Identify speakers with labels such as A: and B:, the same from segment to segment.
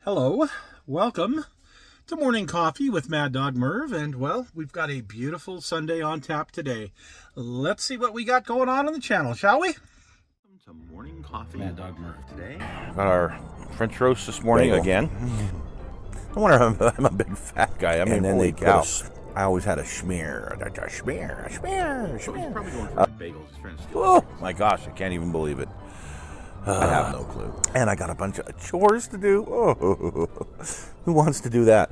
A: Hello, welcome to Morning Coffee with Maddog Merv, and well, we've got a beautiful Sunday on tap today. Let's see what we got going on the channel, shall we? Welcome to Morning Coffee, Maddog Merv today.
B: Got our French roast this morning again.
C: I wonder if I'm a big fat guy. I mean,
B: And then
C: holy
B: they
C: cow.
B: I always had a schmear.
A: So he's probably going for bagels. He's trying to steal
C: Oh
A: bagels.
C: my gosh, I can't even believe it.
B: I have no clue.
C: And I got a bunch of chores to do. Oh, who wants to do that?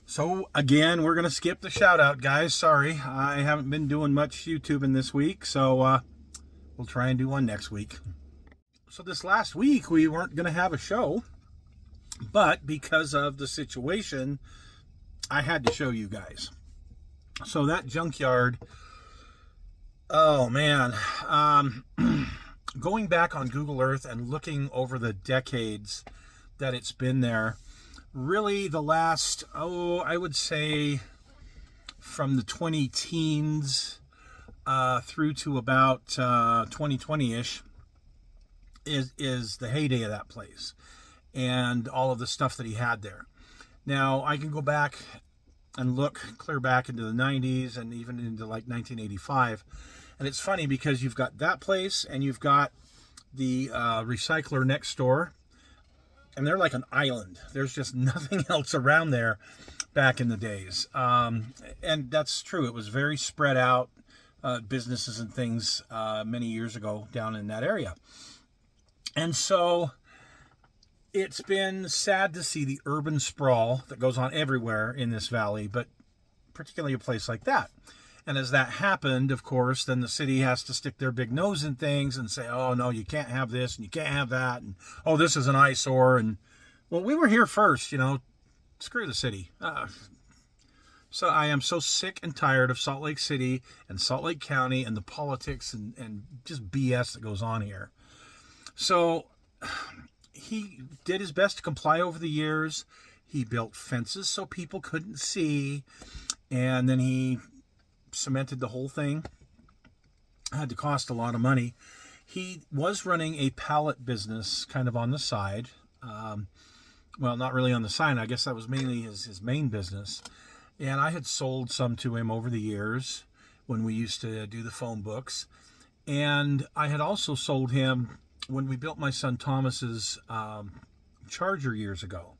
A: So again, we're going to skip the shout out, guys. Sorry, I haven't been doing much YouTubing this week, so we'll try and do one next week. So this last week, we weren't going to have a show, but because of the situation, I had to show you guys. So that junkyard, oh man, going back on Google Earth and looking over the decades that it's been there, really the last, I would say from the 20 teens through to about 2020-ish is the heyday of that place and all of the stuff that he had there. Now, I can go back and look clear back into the 90s and even into like 1985. And it's funny because you've got that place and you've got the recycler next door. And they're like an island. There's just nothing else around there back in the days. And that's true. It was very spread out, businesses and things many years ago down in that area. And so it's been sad to see the urban sprawl that goes on everywhere in this valley, but particularly a place like that. And as that happened, of course, then the city has to stick their big nose in things and say, oh, no, you can't have this and you can't have that. And, oh, this is an eyesore. And, well, we were here first, screw the city. So I am so sick and tired of Salt Lake City and Salt Lake County and the politics and just BS that goes on here. So he did his best to comply over the years. He built fences so people couldn't see. And then he cemented the whole thing. Had to cost a lot of money. He was running a pallet business kind of on the side. Well, not really on the side. I guess that was mainly his main business. And I had sold some to him over the years when we used to do the phone books. And I had also sold him when we built my son Thomas's Charger years ago.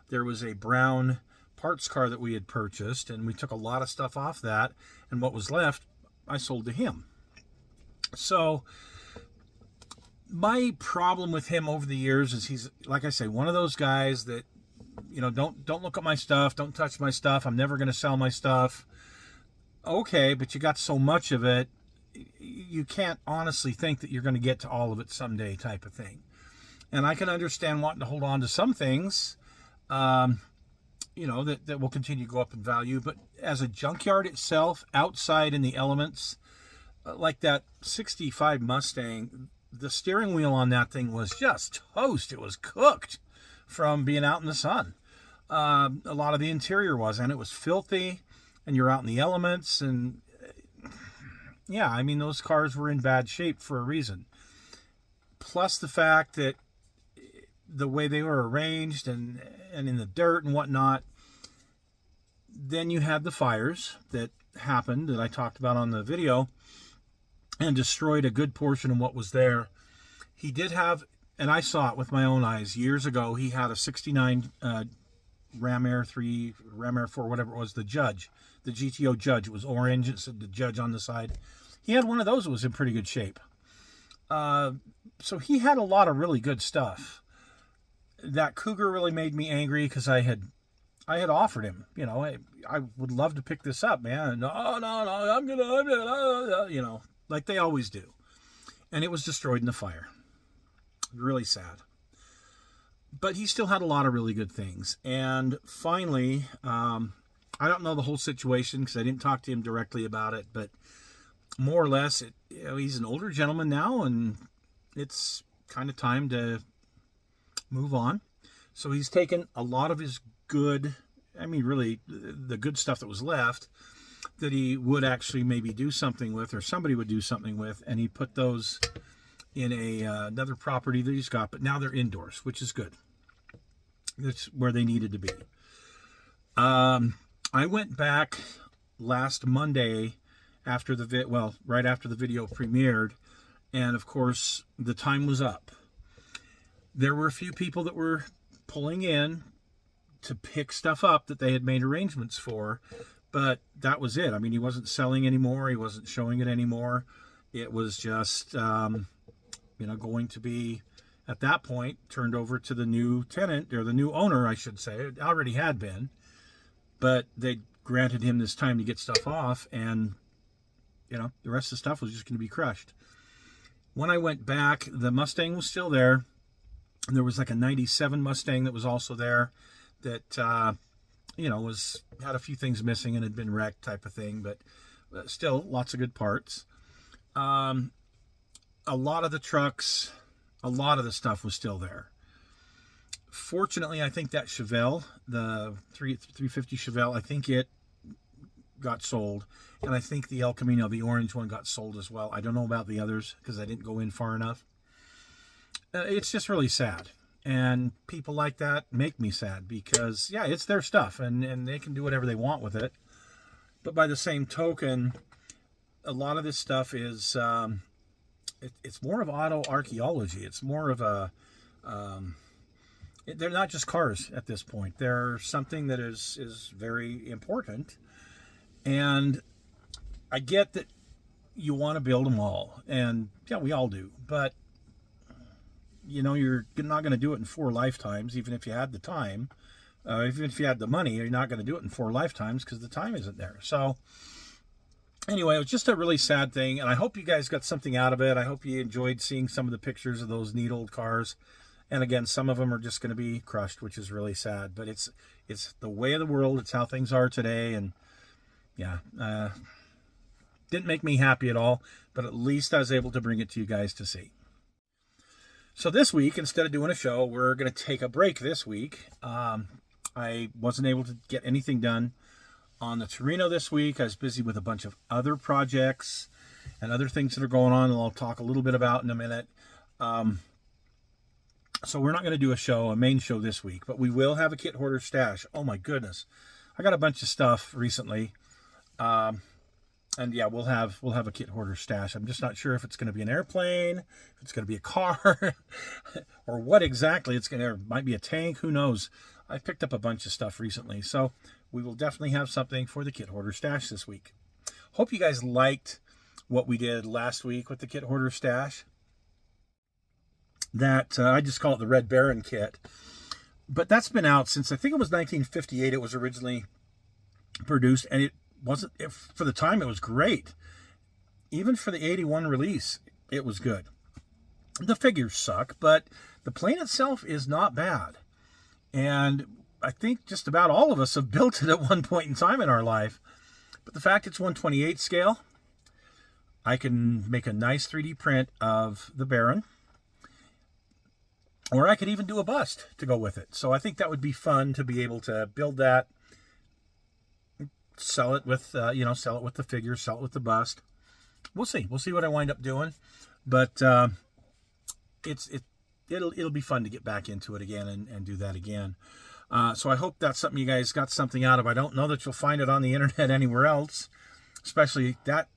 A: There was a brown parts car that we had purchased, and we took a lot of stuff off that, and what was left I sold to him. So my problem with him over the years is he's, like I say, one of those guys that, don't look at my stuff, don't touch my stuff, I'm never going to sell my stuff. Okay, but you got so much of it, you can't honestly think that you're going to get to all of it someday, type of thing. And I can understand wanting to hold on to some things that will continue to go up in value. But as a junkyard itself, outside in the elements, like that 65 Mustang, the steering wheel on that thing was just toast. It was cooked from being out in the sun. A lot of the interior was, and it was filthy, and you're out in the elements. And yeah, I mean, those cars were in bad shape for a reason. Plus the fact that the way they were arranged and in the dirt and whatnot. Then you had the fires that happened that I talked about on the video and destroyed a good portion of what was there. He did have, and I saw it with my own eyes years ago, he had a 69 Ram Air 3, Ram Air 4, whatever it was, the GTO Judge. It was orange. It said the Judge on the side. He had one of those that was in pretty good shape. So he had a lot of really good stuff. That Cougar really made me angry because I had offered him, I would love to pick this up, man. No, I'm gonna, like they always do. And it was destroyed in the fire. Really sad. But he still had a lot of really good things. And finally, I don't know the whole situation because I didn't talk to him directly about it, but more or less, he's an older gentleman now, and it's kind of time to move on. So he's taken a lot of his good, really the good stuff that was left that he would actually maybe do something with, or somebody would do something with, and he put those in another property that he's got, but now they're indoors, which is good. It's where they needed to be. I went back last Monday after right after the video premiered, and of course the time was up. There were a few people that were pulling in to pick stuff up that they had made arrangements for, but that was it. I mean, he wasn't selling anymore. He wasn't showing it anymore. It was just, going to be, at that point, turned over to the new tenant, or the new owner, I should say. It already had been, but they granted him this time to get stuff off, and, the rest of the stuff was just going to be crushed. When I went back, the Mustang was still there. And there was like a 97 Mustang that was also there that, had a few things missing and had been wrecked type of thing, but still lots of good parts. A lot of the trucks, a lot of the stuff was still there. Fortunately, I think that Chevelle, the 350 Chevelle, I think it got sold. And I think the El Camino, the orange one, got sold as well. I don't know about the others because I didn't go in far enough. It's just really sad. And people like that make me sad because, yeah, it's their stuff and they can do whatever they want with it. But by the same token, a lot of this stuff is, it's more of auto archaeology. It's more of they're not just cars at this point. They're something that is very important. And I get that you want to build them all. And, yeah, we all do. But you're not going to do it in 4 lifetimes, even if you had the time. Even if you had the money, you're not going to do it in 4 lifetimes because the time isn't there. So, anyway, it was just a really sad thing, and I hope you guys got something out of it. I hope you enjoyed seeing some of the pictures of those neat old cars. And again, some of them are just going to be crushed, which is really sad. But it's the way of the world. It's how things are today. And, yeah, didn't make me happy at all. But at least I was able to bring it to you guys to see. So this week, instead of doing a show, we're going to take a break this week. I wasn't able to get anything done on the Torino this week. I was busy with a bunch of other projects and other things that are going on, and I'll talk a little bit about in a minute. So we're not going to do a main show this week, but we will have a kit hoarder stash. Oh my goodness. I got a bunch of stuff recently. And yeah, we'll have a kit hoarder stash. I'm just not sure if it's going to be an airplane, if it's going to be a car, or what exactly it's going to. Might be a tank. Who knows? I picked up a bunch of stuff recently, so we will definitely have something for the kit hoarder stash this week. Hope you guys liked what we did last week with the kit hoarder stash. That I just call it the Red Baron kit, but that's been out since I think it was 1958. It was originally produced, and it wasn't, for the time, it was great. Even for the 81 release, it was good. The figures suck, but the plane itself is not bad. And I think just about all of us have built it at one point in time in our life. But the fact it's 1/28 scale, I can make a nice 3D print of the Baron. Or I could even do a bust to go with it. So I think that would be fun to be able to build that, sell it with, sell it with the figure, sell it with the bust. We'll see. We'll see what I wind up doing, but it'll be fun to get back into it again and do that again. So I hope that's something you guys got something out of. I don't know that you'll find it on the internet anywhere else, especially that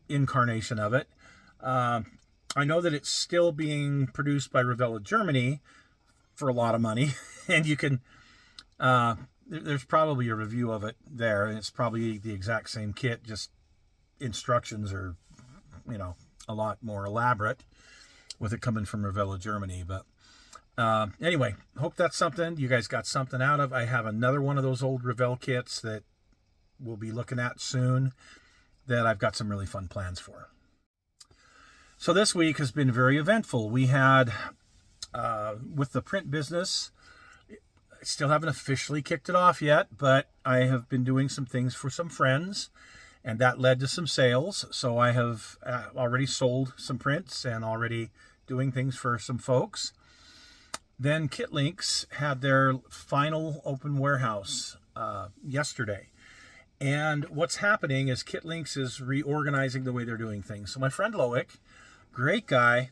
A: incarnation of it. I know that it's still being produced by Revella Germany for a lot of money, and you can. There's probably a review of it there, and it's probably the exact same kit, just instructions are, a lot more elaborate with it coming from Revella Germany. But anyway, hope that's something you guys got something out of. I have another one of those old Revell kits that we'll be looking at soon that I've got some really fun plans for. So this week has been very eventful. We had, with the print business, still haven't officially kicked it off yet, but I have been doing some things for some friends, and that led to some sales. So I have already sold some prints and already doing things for some folks. Then KitLinks had their final open warehouse yesterday. And what's happening is KitLinks is reorganizing the way they're doing things. So my friend Loic, great guy,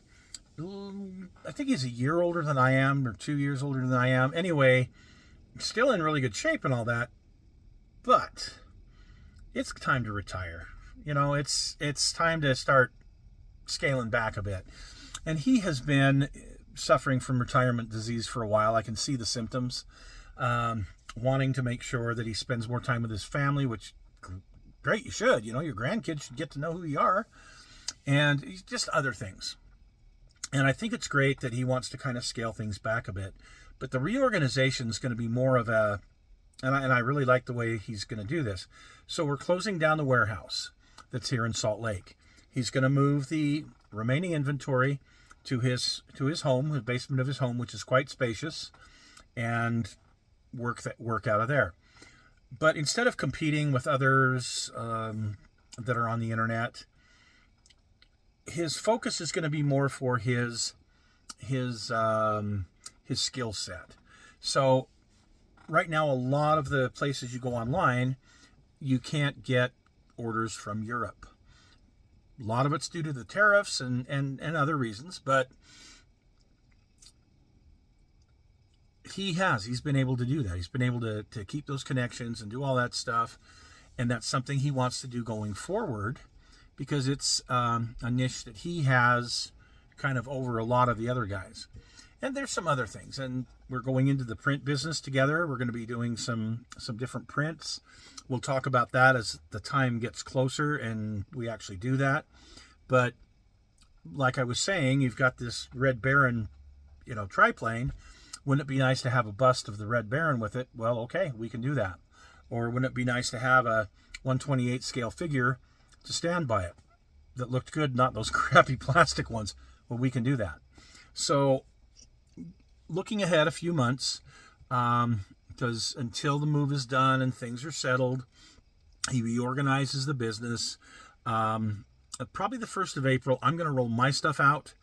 A: I think he's a year older than I am, or 2 years older than I am. Anyway, still in really good shape and all that, but it's time to retire. You know, it's time to start scaling back a bit. And he has been suffering from retirement disease for a while. I can see the symptoms. Wanting to make sure that he spends more time with his family, which, great, you should. You know, your grandkids should get to know who you are. And just other things. And I think it's great that he wants to kind of scale things back a bit. But the reorganization is going to be more of a, and I really like the way he's going to do this. So we're closing down the warehouse that's here in Salt Lake. He's going to move the remaining inventory to his home, the basement of his home, which is quite spacious, and work out of there. But instead of competing with others that are on the internet, his focus is going to be more for his skill set. So right now, a lot of the places you go online, you can't get orders from Europe. A lot of it's due to the tariffs and other reasons, but he's been able to do that. He's been able to keep those connections and do all that stuff, and that's something he wants to do going forward, because it's a niche that he has kind of over a lot of the other guys. And there's some other things, and we're going into the print business together. We're going to be doing some different prints. We'll talk about that as the time gets closer and we actually do that. But like I was saying, you've got this Red Baron, triplane. Wouldn't it be nice to have a bust of the Red Baron with it? Well, okay, we can do that. Or wouldn't it be nice to have a 1/28 scale figure to stand by it that looked good, not those crappy plastic ones? Well, we can do that. So looking ahead a few months, because until the move is done and things are settled, he reorganizes the business. Probably the 1st of April, I'm going to roll my stuff out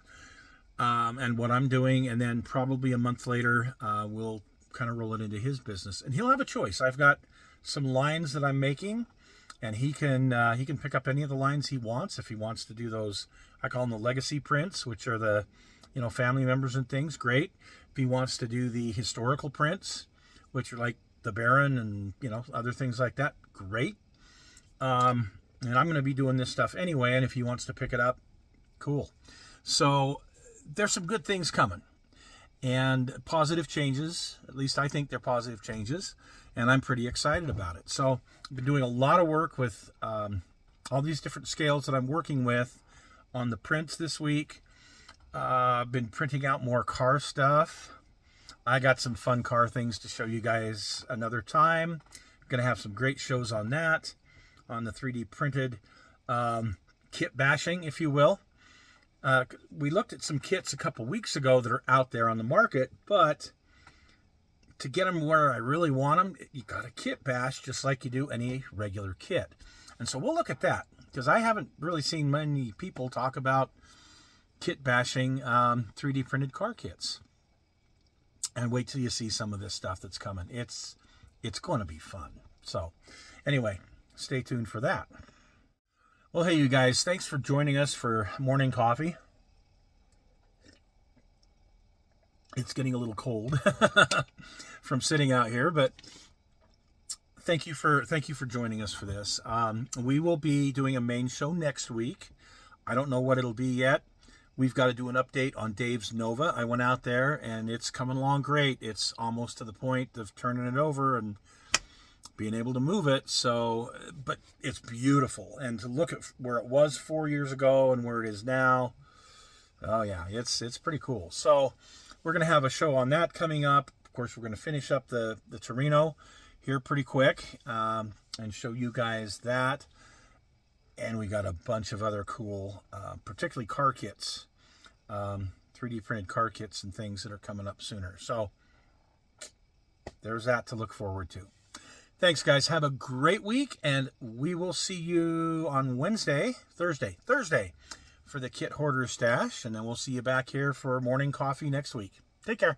A: and what I'm doing, and then probably a month later, we'll kind of roll it into his business. And he'll have a choice. I've got some lines that I'm making, and he can pick up any of the lines he wants. If he wants to do those, I call them the legacy prints, which are the family members and things, great. If he wants to do the historical prints, which are like the Baron and other things like that, great. And I'm going to be doing this stuff anyway, and if he wants to pick it up, cool. So there's some good things coming, and positive changes. At least I think they're positive changes, and I'm pretty excited about it. So I've been doing a lot of work with all these different scales that I'm working with on the prints this week. I've been printing out more car stuff. I got some fun car things to show you guys another time. I'm going to have some great shows on that, on the 3D printed kit bashing, if you will. We looked at some kits a couple weeks ago that are out there on the market, but to get them where I really want them, you got to kit bash just like you do any regular kit. And so we'll look at that, because I haven't really seen many people talk about kit bashing 3D printed car kits. And wait till you see some of this stuff that's coming. It's going to be fun. So anyway, stay tuned for that. Well, hey, you guys, thanks for joining us for morning coffee. It's getting a little cold from sitting out here, but thank you for joining us for this. We will be doing a main show next week. I don't know what it'll be yet. We've got to do an update on Dave's Nova. I went out there, and it's coming along great. It's almost to the point of turning it over and being able to move it. So, but it's beautiful. And to look at where it was 4 years ago and where it is now, oh yeah, it's pretty cool. So we're going to have a show on that coming up. Of course, we're going to finish up the Torino here pretty quick and show you guys that. And we got a bunch of other cool, particularly car kits, 3D printed car kits and things that are coming up sooner. So there's that to look forward to. Thanks, guys. Have a great week, and we will see you on Thursday for the Kit Hoarder Stash, and then we'll see you back here for morning coffee next week. Take care.